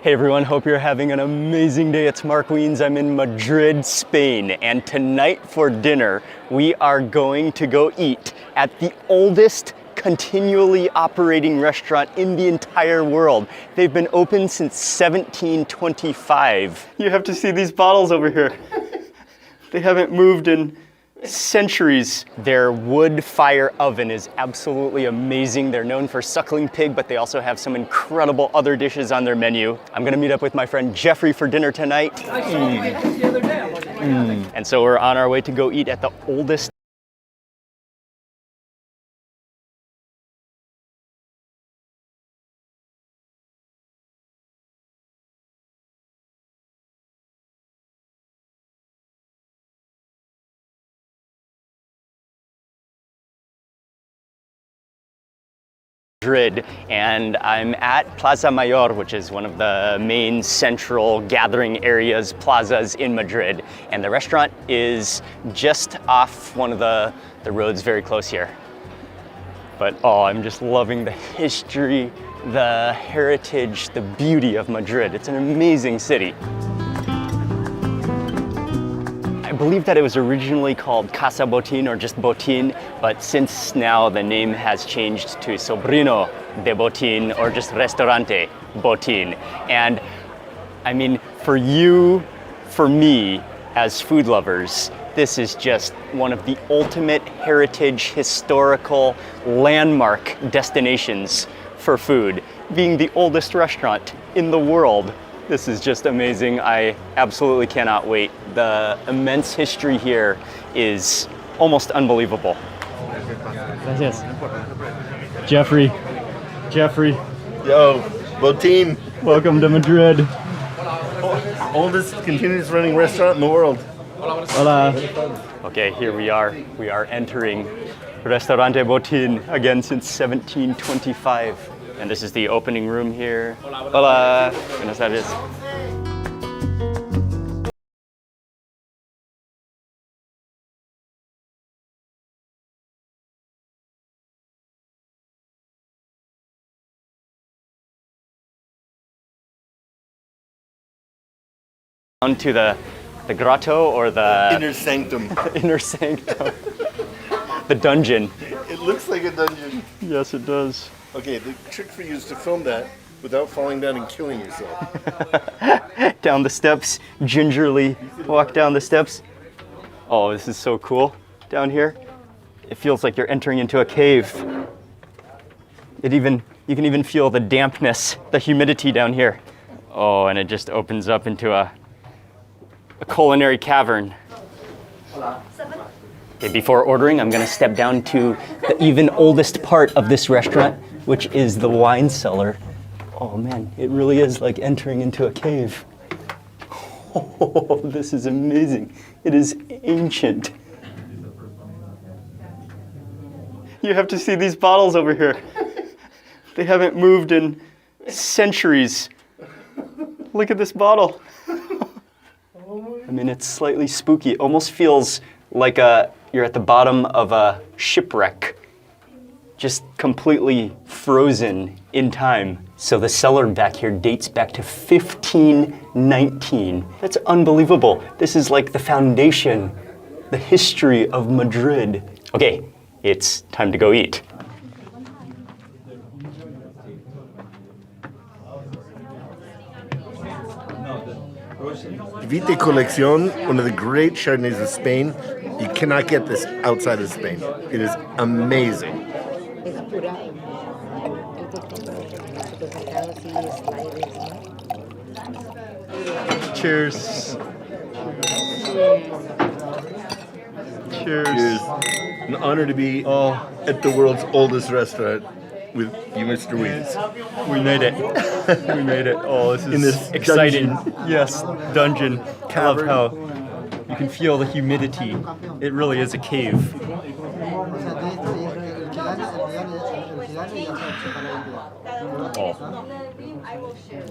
Hey everyone, hope you're having an amazing day. It's Mark Wiens. I'm in Madrid, Spain, and tonight for dinner, we are going to go eat at the oldest continually operating restaurant in the entire world. They've been open since 1725. You have to see these bottles over here. They haven't moved in centuries. Their wood fire oven is absolutely amazing. They're known for suckling pig, but they also have some incredible other dishes on their menu. I'm gonna meet up with my friend Jeffrey for dinner tonight. And so we're on our way to go eat at the oldest Madrid, and I'm at Plaza Mayor, which is one of the main central gathering areas, plazas in Madrid. And the restaurant is just off one of the roads very close here. But oh, I'm just loving the history, the heritage, the beauty of Madrid. It's an amazing city. I believe that it was originally called Casa Botín or just Botín, but since now the name has changed to Sobrino de Botín or just Restaurante Botín. And I mean, for you, for me, as food lovers, this is just one of the ultimate heritage, historical, landmark destinations for food. Being the oldest restaurant in the world, this is just amazing. I absolutely cannot wait. The immense history here is almost unbelievable. Gracias. Jeffrey. Yo, Botín. Welcome to Madrid. Oldest continuous running restaurant in the world. Hola. Okay, here we are. We are entering Restaurante Botín, again since 1725. And this is the opening room here. Hola. Buenas tardes. Down to the grotto or the Inner sanctum. inner sanctum. The dungeon. It looks like a dungeon. Yes, it does. Okay, the trick for you is to film that without falling down and killing yourself. Down the steps, gingerly walk down the steps. Oh, this is so cool down here. It feels like you're entering into a cave. You can even feel the dampness, the humidity down here. Oh, and it just opens up into a culinary cavern. Okay, before ordering, I'm gonna step down to the even oldest part of this restaurant, which is the wine cellar. Oh man, it really is like entering into a cave. Oh, this is amazing. It is ancient. You have to see these bottles over here. They haven't moved in centuries. Look at this bottle. I mean, it's slightly spooky. It almost feels like you're at the bottom of a shipwreck, just completely frozen in time. So the cellar back here dates back to 1519. That's unbelievable. This is like the foundation, the history of Madrid. Okay, it's time to go eat. Vite Colección, one of the great Chardonnays of Spain. You cannot get this outside of Spain. It is amazing. Cheers. Cheers. An honor to be at the world's oldest restaurant with you, Mr. Wiens. We made it. We made it. Oh, this is In this exciting. dungeon. Yes, dungeon. Cavern. I love how you can feel the humidity. It really is a cave. Oh.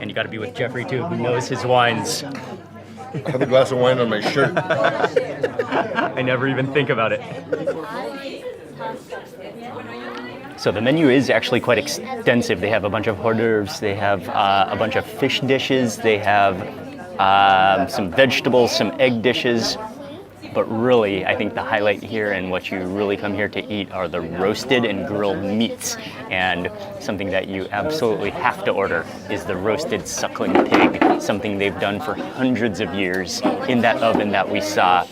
And you got to be with Jeffrey too, who knows his wines. I have a glass of wine on my shirt. I never even think about it. So the menu is actually quite extensive. They have a bunch of hors d'oeuvres, they have a bunch of fish dishes, they have some vegetables, some egg dishes. But really, I think the highlight here and what you really come here to eat are the roasted and grilled meats. And something that you absolutely have to order is the roasted suckling pig, something they've done for hundreds of years in that oven that we saw.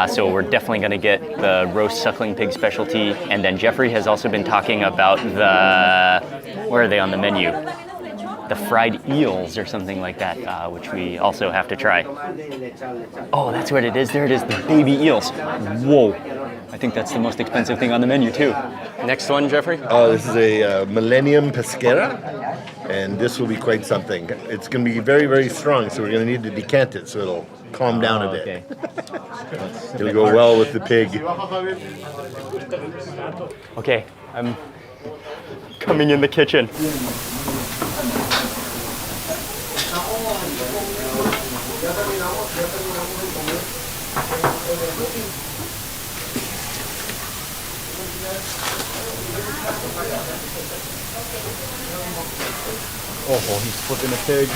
So we're definitely going to get the roast suckling pig specialty. And then Jeffrey has also been talking about where are they on the menu? The fried eels or something like that, which we also have to try. Oh, that's what it is. There it is, the baby eels. Whoa. I think that's the most expensive thing on the menu too. Next one, Jeffrey? This is a Millennium Pesquera, and this will be quite something. It's going to be very, very strong, so we're going to need to decant it so it'll calm down a bit. Okay. It'll go well with the pig. Okay, I'm coming in the kitchen. Oh, he's flipping a pig.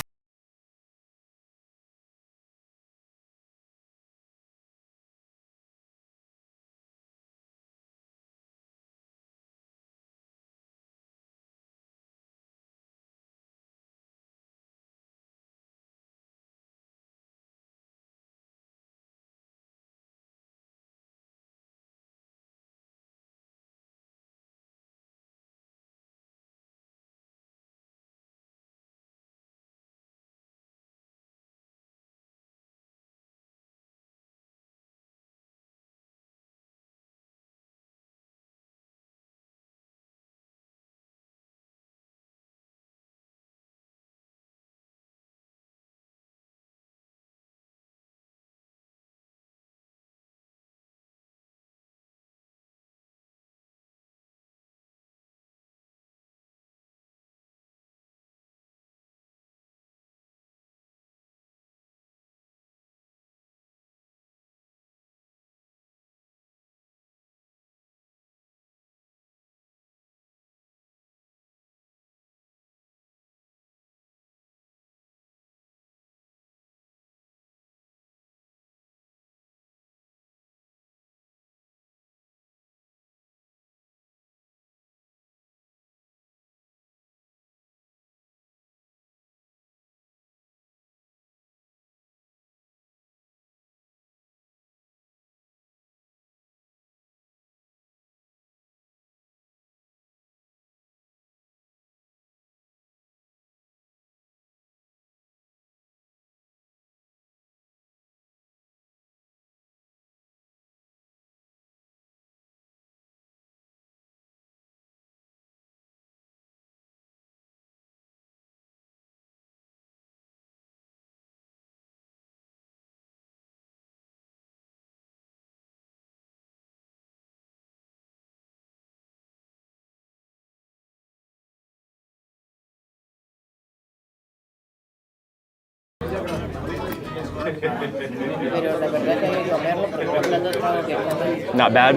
Not bad,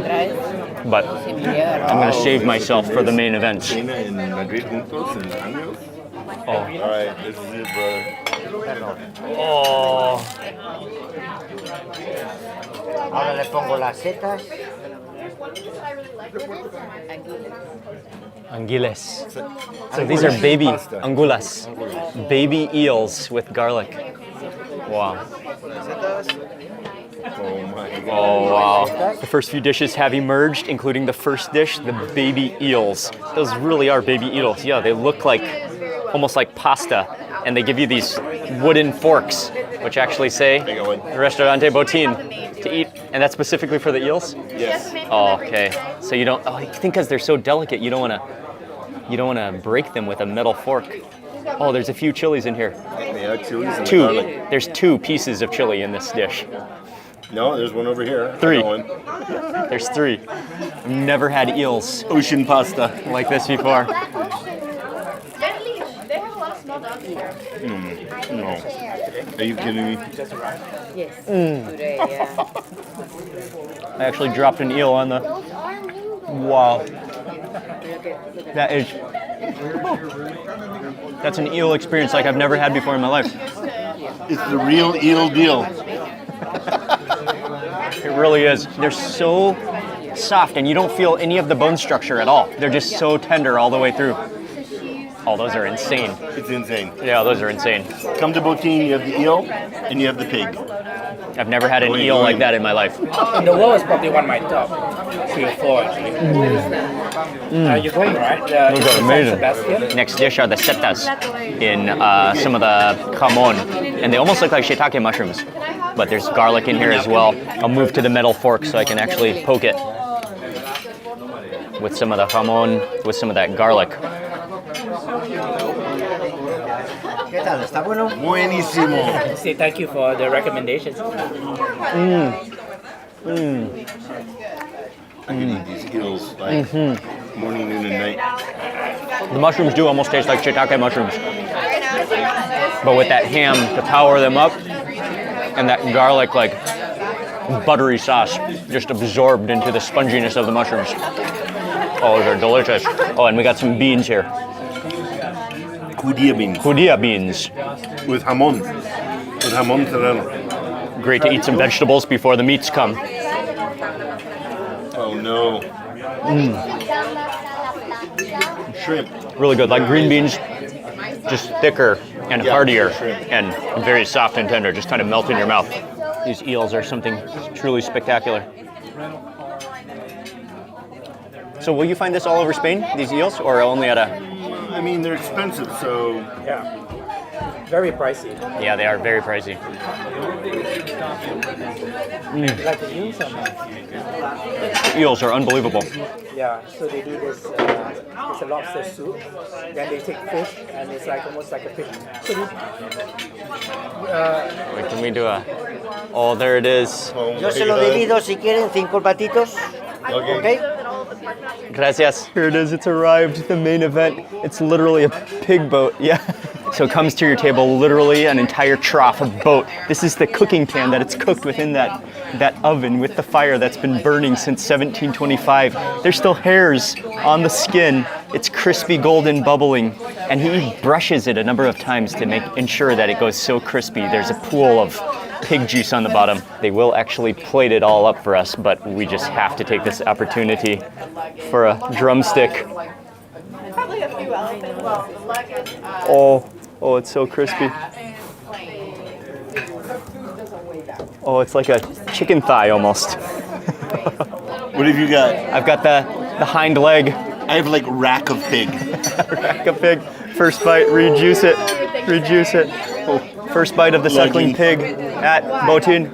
but I'm going to save myself for the main events. In Madrid juntos and años. Oh. All right, this is it, brother. Oh. Ahora le pongo las setas. Anguiles. So these are baby angulas, baby eels with garlic. Wow. Oh my God. Oh wow. The first few dishes have emerged, including the first dish, the baby eels. Those really are baby eels. Yeah, they look like almost like pasta, and they give you these wooden forks, which actually say Restaurante Botín to eat, and that's specifically for the eels? Yes. Oh, okay. So you don't. Oh, I think because they're so delicate, you don't want to break them with a metal fork. Oh, there's a few chilies in here. Yeah, chilies and Two. garlic. There's 2 pieces of chili in this dish. No, there's one over here. 3. I got one. There's 3. I've never had eels Ocean pasta. like this before. They have a lot of small dogs here. No. Are you kidding me? Yes. Today, yeah. I actually dropped an eel on the. Wow. That is... That's an eel experience like I've never had before in my life. It's the real eel deal. It really is. They're so soft and you don't feel any of the bone structure at all. They're just so tender all the way through. Oh, those are insane. It's insane. Yeah, those are insane. Come to Botín, you have the eel and you have the pig. I've never had an eel like that in my life. In the world, it's probably one of my top 3 or 4 actually. You're going, right? Those are amazing. Sebastian. Next dish are the setas in some of the jamon. And they almost look like shiitake mushrooms. But there's garlic in here as well. I'll move to the metal fork so I can actually poke it with some of the jamon, with some of that garlic. ¿Qué tal? ¿Está bueno? Buenísimo. Say thank you for the recommendations. I can eat these eels like morning, noon, and night. The mushrooms do almost taste like shiitake mushrooms. But with that ham to power them up, and that garlic like buttery sauce just absorbed into the sponginess of the mushrooms. Oh, those are delicious. Oh, and we got some beans here. Judía beans. Judía beans. With jamón. With jamón serrano. Great to eat some vegetables before the meats come. Oh no. Shrimp. Really good, like green beans, just thicker and heartier shrimp. and very soft and tender, just kind of melt in your mouth. These eels are something truly spectacular. So will you find this all over Spain, these eels, or only at a... I mean, they're expensive, so Yeah. Very pricey. Yeah, they are very pricey. Like the use them. Eels are unbelievable. Yeah, so they do this, it's a lobster soup, then they take fish, and it's like almost like a fish. So this, Wait, can we do a... Oh, there it is. Yo se lo divido si quieren 5 patitos. Okay. Gracias. Here it is, it's arrived, the main event. It's literally a pig boat, yeah. So it comes to your table, literally an entire trough of boat. This is the cooking pan that it's cooked within that oven with the fire that's been burning since 1725. There's still hairs on the skin. It's crispy, golden, bubbling. And he brushes it a number of times to ensure that it goes so crispy. There's a pool of pig juice on the bottom. They will actually plate it all up for us, but we just have to take this opportunity for a drumstick. Oh, it's so crispy. Oh, it's like a chicken thigh almost. What have you got? I've got the hind leg. I have like rack of pig. Rack of pig. First bite, rejuice it. Rejuice it. Oh, first bite of the suckling pig at Botín.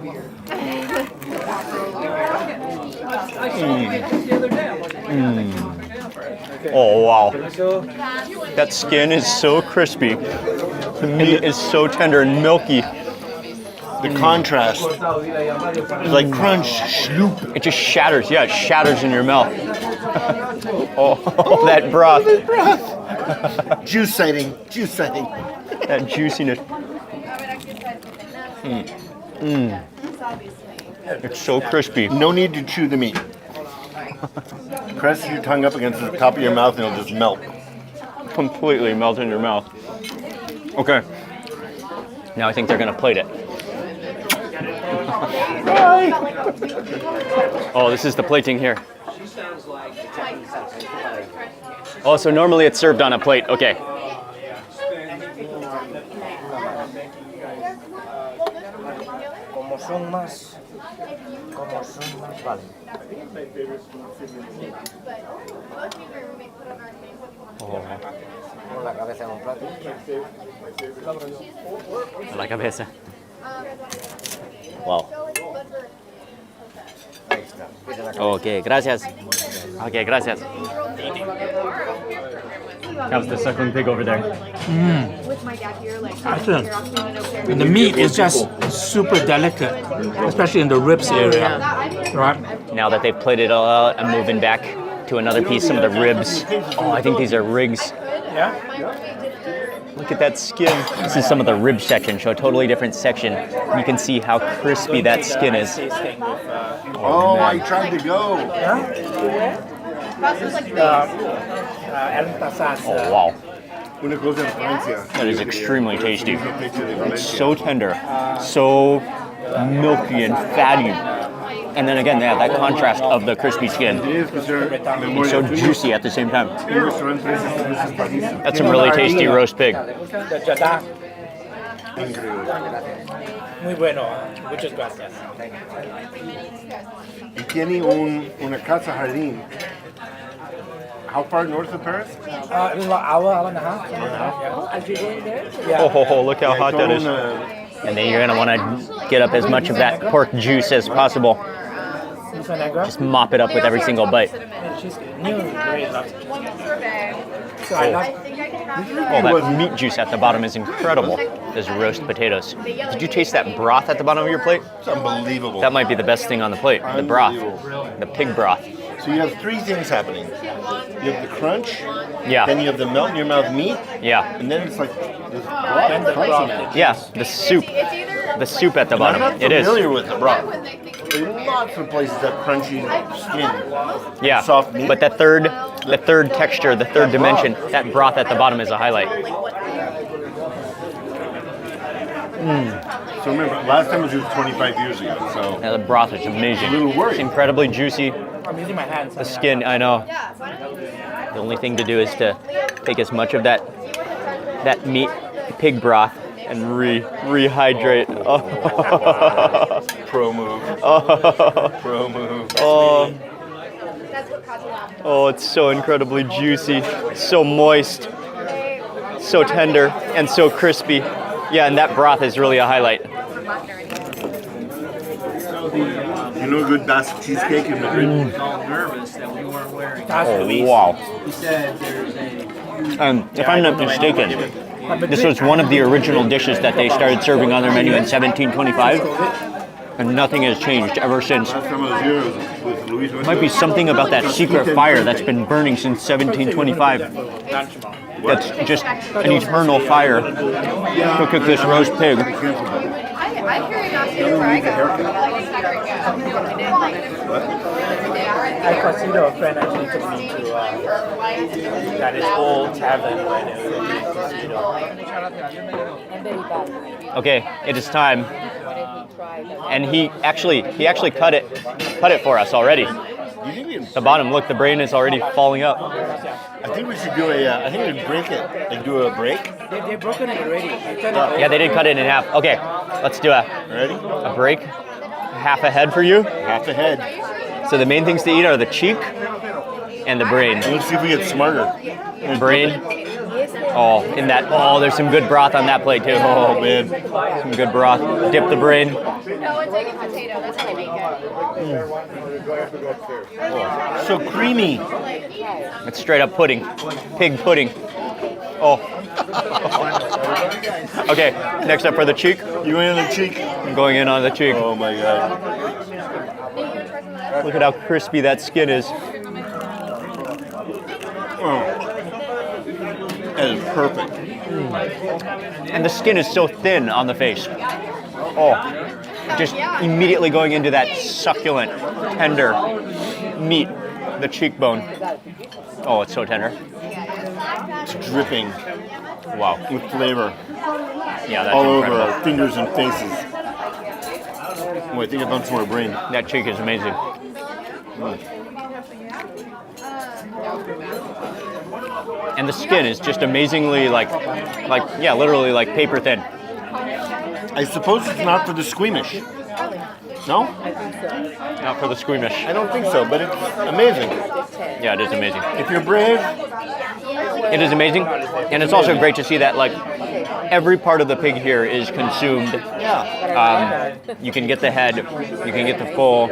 Oh, wow. That skin is so crispy. The meat is so tender and milky. The contrast is like crunch, sloop. It just shatters. Yeah, it shatters in your mouth. Oh, that broth. Juice sighting, juice sighting. That juiciness. It's so crispy. No need to chew the meat. Press your tongue up against the top of your mouth and it'll just melt. Completely melt in your mouth. Okay. Now I think they're gonna plate it. Oh, this is the plating here. Oh, so normally it's served on a plate. Okay. Como son más, vale. Con la cabeza en un plato. La cabeza. Wow. Ahí está. Mira la cabeza. Okay, gracias. Okay, gracias. How's the suckling pig over there? With my dad here, like, Excellent. you're asking me no care. and the meat is just super delicate, especially in the ribs area. Right? Now that they've plated it all out, I'm moving back to another piece, some of the ribs. Oh, I think these are rigs. Yeah. Look at that skin. This is some of the rib section, so a totally different section. You can see how crispy that skin is. Oh, I tried to go. Alan Plaza's. Oh wow, Una cosa en Francia. that is extremely tasty. Una pizza de It's Valencia. so tender, so milky and fatty. And then again, they have that contrast of the crispy skin. Tienes que ser It's memoria so tuya. juicy at the same time. Un restaurante es París. That's some really tasty roast pig. The Jada. Increíble. Muy bueno. Muchas gracias. Y tiene una casa jardín. How far north of Paris? It was about hour and a half. Yeah. Are you going there? Oh, look how hot that is. And then you're gonna want to get up as much of that pork juice as possible. This one I grabbed. Just mop it up with every single bite. She's new, very lovely. One survey. So I love. Oh, that meat juice at the bottom is incredible. Those roast potatoes. Did you taste that broth at the bottom of your plate? It's unbelievable. That might be the best thing on the plate. The broth, the pig broth. So you have three things happening. You have the crunch, Yeah. then you have the melt in your mouth meat, Yeah, and then it's like this And the broth broth. yeah. The soup, the soup at the I'm bottom. not It is. familiar with the broth. There are lots of places that crunchy skin. Yeah, soft meat. but the third texture, the third dimension, that broth at the bottom is a highlight. So remember, last time was 25 years ago. So Yeah, the broth is amazing. A little worried. It's incredibly juicy. I'm using my hands. The skin, I know. The only thing to do is to take as much of that meat, pig broth, and rehydrate. Oh. pro move. Pro move. Oh, That's what Catalan. oh, it's so incredibly juicy, so moist, so tender, and so crispy. Yeah, and that broth is really a highlight. You know a good Basque cheesecake in Madrid? Nervous that we weren't wearing. Oh, wow. He said there's a If I'm not mistaken, this was one of the original dishes that they started serving on their menu in 1725, and nothing has changed ever since. Last time I was here with Luis. Might be something about that secret fire that's been burning since 1725. That's just an eternal fire to cook this roast pig. I carry not to where I go. Like, it's not very good. I didn't like it. I consider a friend actually took me to that is old tavern where they were. Okay, it is time. And he actually cut it for us already. You think we, The bottom, look, the brain is already falling up. I think we should do a. I think we'd break it. Like do a break. They've broken it already. They turned it Yeah, they did cut it in half. Okay, let's do a Ready? break. Half a head for you. Half a head. So the main things to eat are the cheek and the brain. Let's see if we get smarter. Brain. Oh, there's some good broth on that plate too. Oh man, some good broth. Dip the brain. No, it's like a potato. That's how they make it. So creamy. It's straight up pudding, pig pudding. Oh. Okay, next up for the cheek. You in the cheek? I'm going in on the cheek. Oh my god. Look at how crispy that skin is. Oh. That is perfect. And the skin is so thin on the face. Oh, just immediately going into that succulent, tender meat, the cheekbone. Oh, it's so tender. It's dripping Wow. with flavor Yeah, that's all over incredible. our fingers and faces. Oh, I think I found some more brain. That cheek is amazing. And the skin is just amazingly literally like paper thin. I suppose it's not for the squeamish. No? Not for the squeamish. I don't think so, but it's amazing. Yeah, it is amazing. If you're brave, It is amazing, and it's also great to see that like every part of the pig here is consumed. yeah. You can get the head, you can get the full,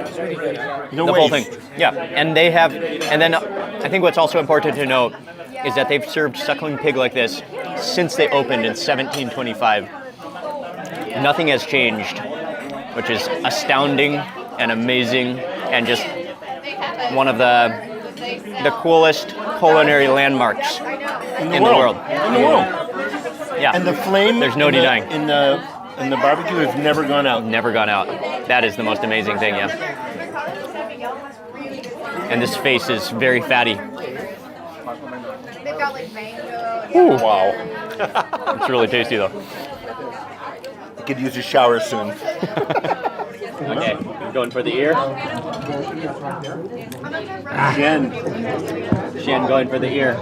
No the whole waste. thing. Yeah, and they have, and then I think what's also important to note is that they've served suckling pig like this since they opened in 1725. Nothing has changed, which is astounding and amazing, and just one of the coolest culinary landmarks in the world. In the world. Yeah, And the flame. There's no in the- denying. In the barbecue has never gone out. never gone out. That is the most amazing thing, yeah. And this face is very fatty. got like mango. Ooh, wow. It's really tasty though. I could use a shower soon. Okay, going for the ear. Xian going for the ear.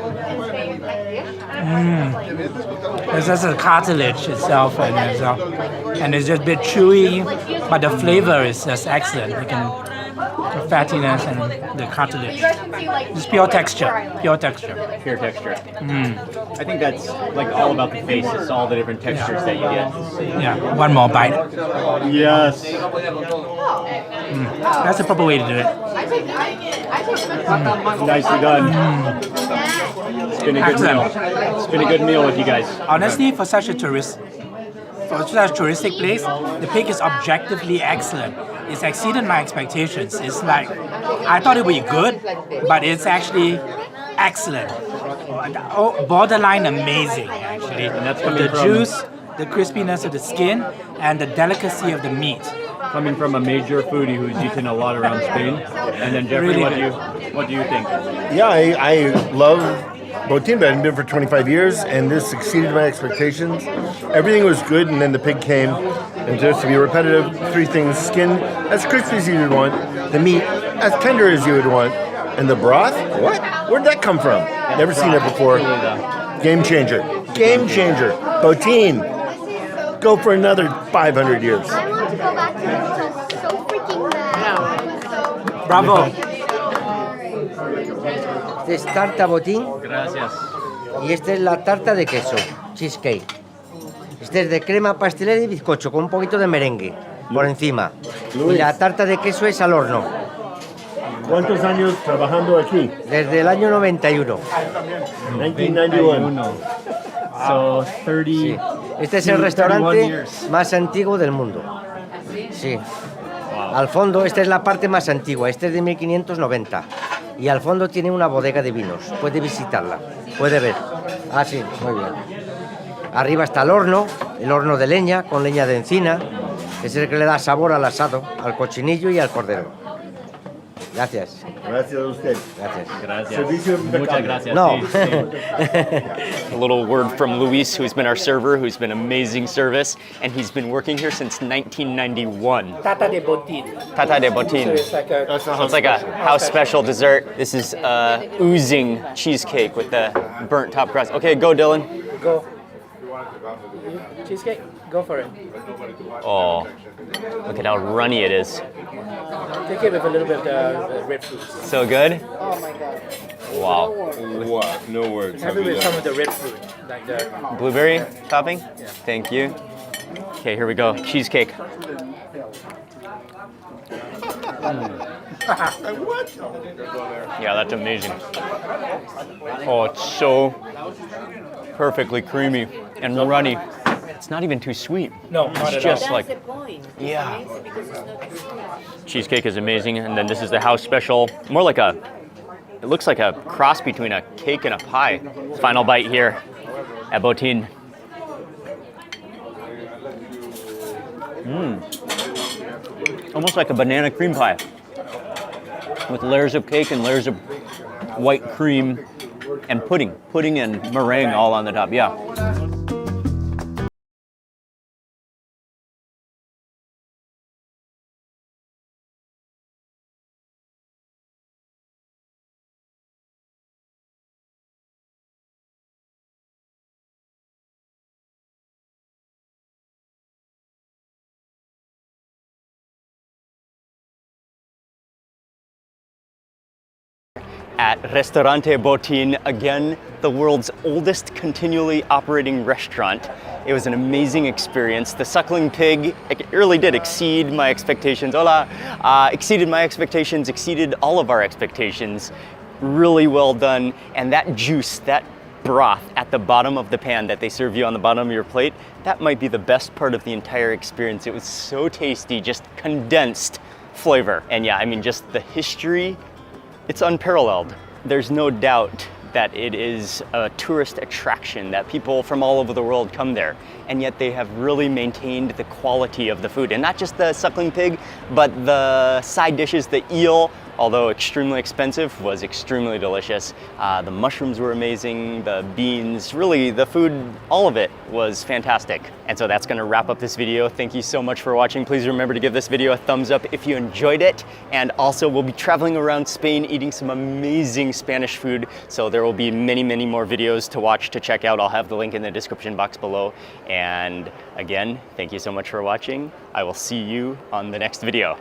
It's just the cartilage itself, and it's just a bit chewy, but the flavor is just excellent. You can the fattiness and the cartilage. It's pure texture. Pure texture. I think that's like all about the face. It's all the different textures that you get. Yeah, one more bite. Yes. That's the proper way to do it. Nicely done. It's been a good meal. It's been a good meal with you guys. Honestly, for such a touristic place, the pig is objectively excellent. It's exceeded my expectations. It's like, I thought it would be good, but it's actually excellent. Borderline amazing, actually. And that's With coming the from- juice, the crispiness of the skin, and the delicacy of the meat. Coming from a major foodie who's eaten a lot around Spain. And then Jeffrey, Really what do you think? Yeah, I love Botín, but I've been for 25 years, and this exceeded my expectations. Everything was good, and then the pig came. And just to be repetitive, three things: skin as crispy as you would want, the meat as tender as you would want, and the broth. What? Where'd that come from? Never seen it before. Game changer. Game changer. Botín. Go for another 500 years. I want to go back to this so freaking bad. It was so Bravo. Este es tarta botín Gracias. y esta es la tarta de queso, cheesecake. Este es de crema pastelera y bizcocho con un poquito de merengue por encima. Y la tarta de queso es al horno, ¿Cuántos años trabajando aquí? desde el año 91. 1991. So 30. Sí. Este es el 31 restaurante years. más antiguo del mundo. Sí. Al fondo, esta es la parte más antigua, este es de 1590. Y al fondo tiene una bodega de vinos. Puede visitarla, puede ver. Ah, sí, muy bien. Arriba está el horno de leña con leña de encina, que es el que le da sabor al asado, al cochinillo y al cordero. Gracias. Gracias a usted. Gracias. Gracias. Servicio Muchas impecable. gracias. No. Sí, sí. A little word from Luis, who's been our server, who's been amazing service, and he's been working here since 1991. Tata de botín. Tata de So botín. it's like a It's like a house special dessert. This is oozing cheesecake with the burnt top crust. Okay, go Dylan. go. Cheesecake, go for it. Oh, look at how runny it is. Take it with a little bit of red fruit. So good. Oh my god. Wow. What? No words. Have it with some of the red fruit, like the Blueberry topping? Thank you. Okay, here we go. Cheesecake. What? Yeah, that's amazing. Oh, it's so perfectly creamy and runny. It's not even too sweet. no, not It's at just all. like, yeah. Cheesecake is amazing, and then this is the house special. More like a, it looks like a cross between a cake and a pie. Final bite here at Botín. Almost like a banana cream pie with layers of cake and layers of white cream and pudding and meringue all on the top. Yeah. At Restaurante Botín, again, the world's oldest continually operating restaurant. It was an amazing experience. The suckling pig, it really did exceed my expectations. Hola! Exceeded my expectations, exceeded all of our expectations. Really well done. And that juice, that broth at the bottom of the pan that they serve you on the bottom of your plate, that might be the best part of the entire experience. It was so tasty, just condensed flavor. And yeah, I mean, just the history, it's unparalleled. There's no doubt that it is a tourist attraction, that people from all over the world come there, and yet they have really maintained the quality of the food. And not just the suckling pig, but the side dishes, the eel, although extremely expensive, was extremely delicious. The mushrooms were amazing, the beans, really the food, all of it was fantastic. And so that's gonna wrap up this video. Thank you so much for watching. Please remember to give this video a thumbs up if you enjoyed it. And also we'll be traveling around Spain eating some amazing Spanish food. So there will be many, many more videos to watch, to check out. I'll have the link in the description box below. And again, thank you so much for watching. I will see you on the next video.